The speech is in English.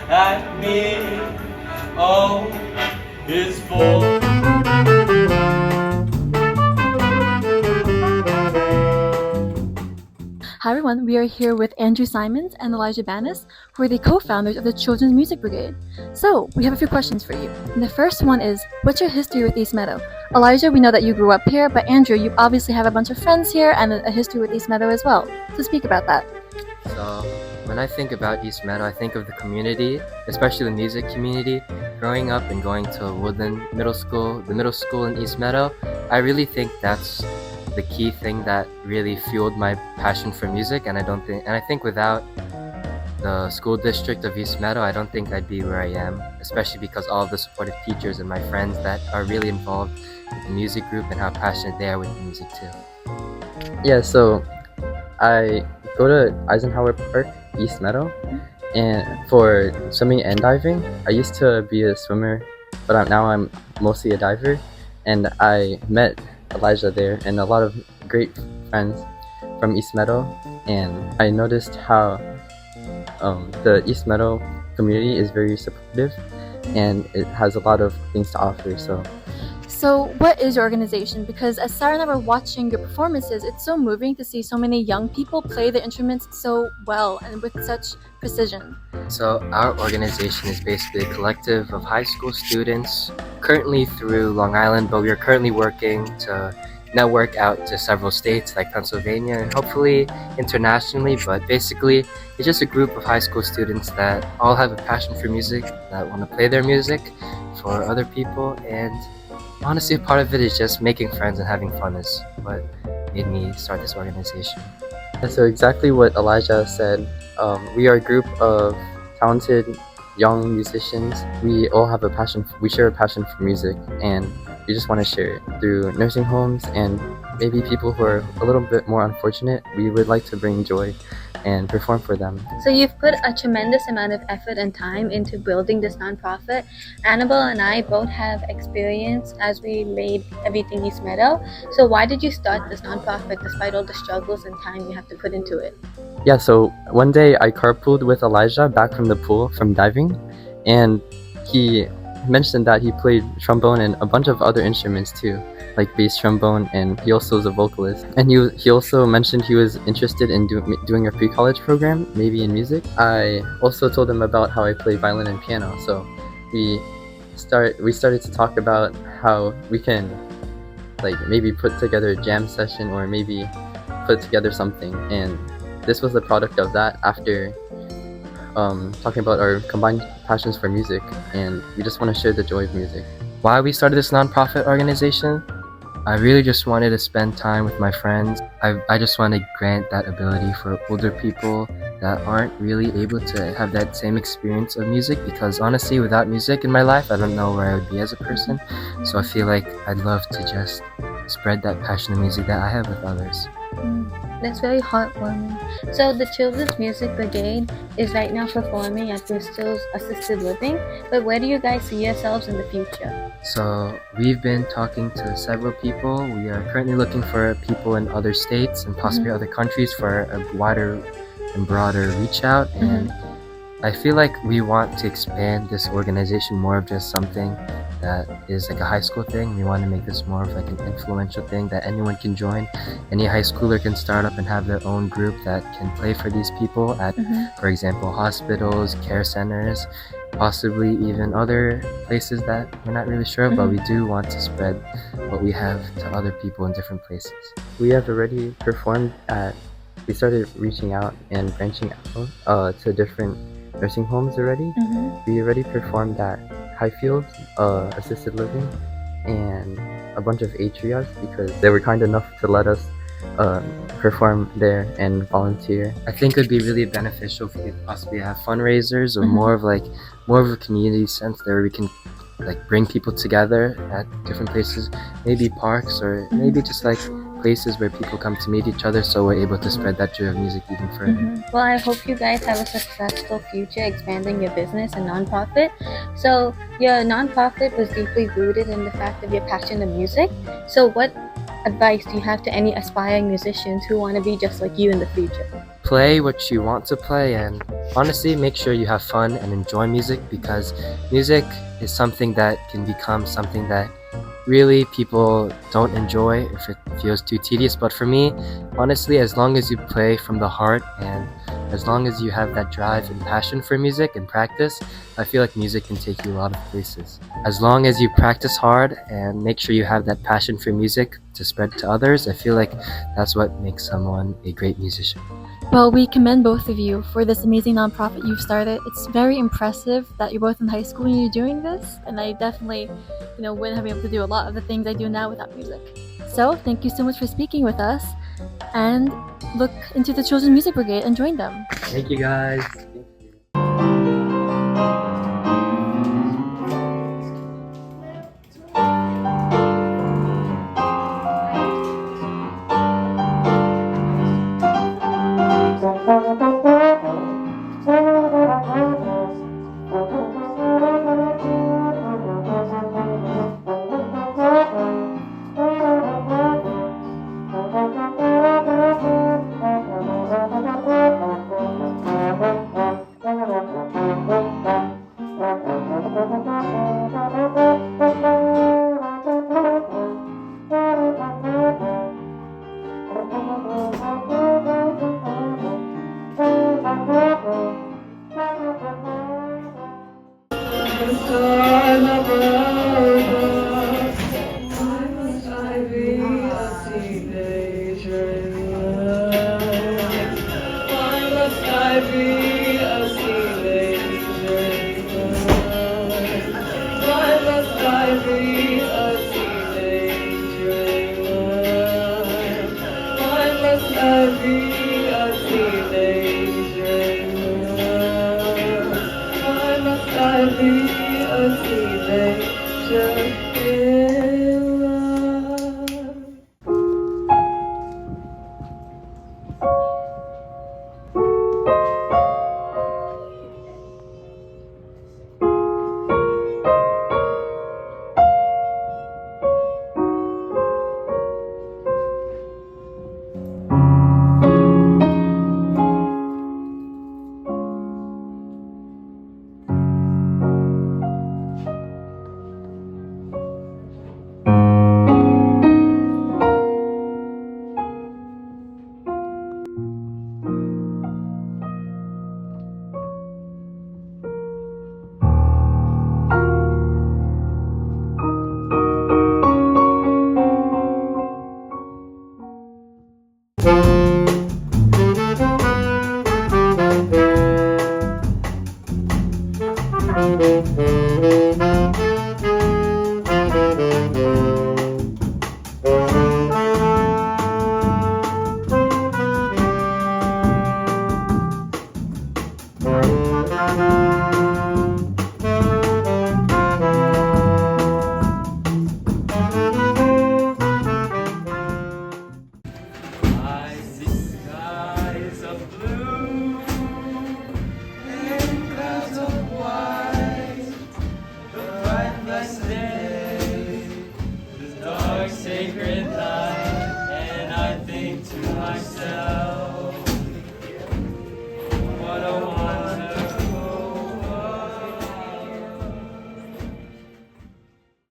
at me. Oh, is full. Hi everyone, we are here with Andrew Simons and Elijah Banas, who are the co-founders of the Children's Music Brigade. So, we have a few questions for you. And the first one is, what's your history with East Meadow? Elijah, we know that you grew up here, but Andrew, you obviously have a bunch of friends here and a history with East Meadow as well. So speak about that. So when I think about East Meadow, I think of the community, especially the music community. Growing up and going to Woodland Middle School, the middle school in East Meadow, I really think that's the key thing that really fueled my passion for music. And I think without the school district of East Meadow, I don't think I'd be where I am, especially because all of the supportive teachers and my friends that are really involved with the music group and how passionate they are with music too. Yeah, so I go to Eisenhower Park, East Meadow, and for swimming and diving. I used to be a swimmer, but now I'm mostly a diver, and I met Elijah there and a lot of great friends from East Meadow, and I noticed how the East Meadow community is very supportive and it has a lot of things to offer. So, what is your organization? Because as Sarah and I were watching your performances, it's so moving to see so many young people play the instruments so well and with such precision. So our organization is basically a collective of high school students currently through Long Island, but we are currently working to network out to several states like Pennsylvania and hopefully internationally. But basically, it's just a group of high school students that all have a passion for music, that want to play their music for other people. And honestly, a part of it is just making friends and having fun is what made me start this organization. Yeah, so exactly what Elijah said. We are a group of talented young musicians. We all have a passion. We share a passion for music, and we just want to share it through nursing homes and maybe people who are a little bit more unfortunate. We would like to bring joy and perform for them. So you've put a tremendous amount of effort and time into building this nonprofit. Annabel and I both have experience as we made everything East Meadow. So why did you start this nonprofit despite all the struggles and time you have to put into it? Yeah, so one day I carpooled with Elijah back from the pool from diving, and he mentioned that he played trombone and a bunch of other instruments too, like bass trombone, and he also is a vocalist. And he also mentioned he was interested in doing a pre-college program, maybe in music. I also told him about how I play violin and piano, so we started to talk about how we can like maybe put together a jam session or maybe put together something, and this was the product of that after talking about our combined passions for music, and we just want to share the joy of music. Why we started this nonprofit organization? I really just wanted to spend time with my friends. I just want to grant that ability for older people that aren't really able to have that same experience of music, because honestly, without music in my life, I don't know where I would be as a person. So I feel like I'd love to just spread that passion of music that I have with others. That's very heartwarming. So the Children's Music Brigade is right now performing at Bristal's assisted living, but where do you guys see yourselves in the future? So we've been talking to several people. We are currently looking for people in other states and possibly other countries for a wider and broader reach out. And I feel like we want to expand this organization more of just something that is like a high school thing. We want to make this more of like an influential thing that anyone can join. Any high schooler can start up and have their own group that can play for these people at, for example, hospitals, care centers, possibly even other places that we're not really sure of, but we do want to spread what we have to other people in different places. We have already performed we started reaching out and branching out to different nursing homes already. We already performed at Highfield assisted living and a bunch of atrias because they were kind enough to let us perform there and volunteer. I think it would be really beneficial if we could possibly have fundraisers or more of a community sense there where we can like bring people together at different places, maybe parks or maybe just like places where people come to meet each other, so we're able to spread that joy of music even further. Well, I hope you guys have a successful future expanding your business and nonprofit. So your nonprofit was deeply rooted in the fact of your passion of music. So what advice do you have to any aspiring musicians who want to be just like you in the future? Play what you want to play and honestly, make sure you have fun and enjoy music, because music is something that can become something that really people don't enjoy if it feels too tedious. But for me, honestly, as long as you play from the heart and as long as you have that drive and passion for music and practice, I feel like music can take you a lot of places. As long as you practice hard and make sure you have that passion for music to spread to others, I feel like that's what makes someone a great musician. Well, we commend both of you for this amazing nonprofit you've started. It's very impressive that you're both in high school and you're doing this, and I definitely, wouldn't have been able to do a lot of the things I do now without music. So, thank you so much for speaking with us, and look into the Children's Music Brigade and join them. Thank you guys. I see skies of blue and clouds of white. The bright blessed day, the dark sacred night.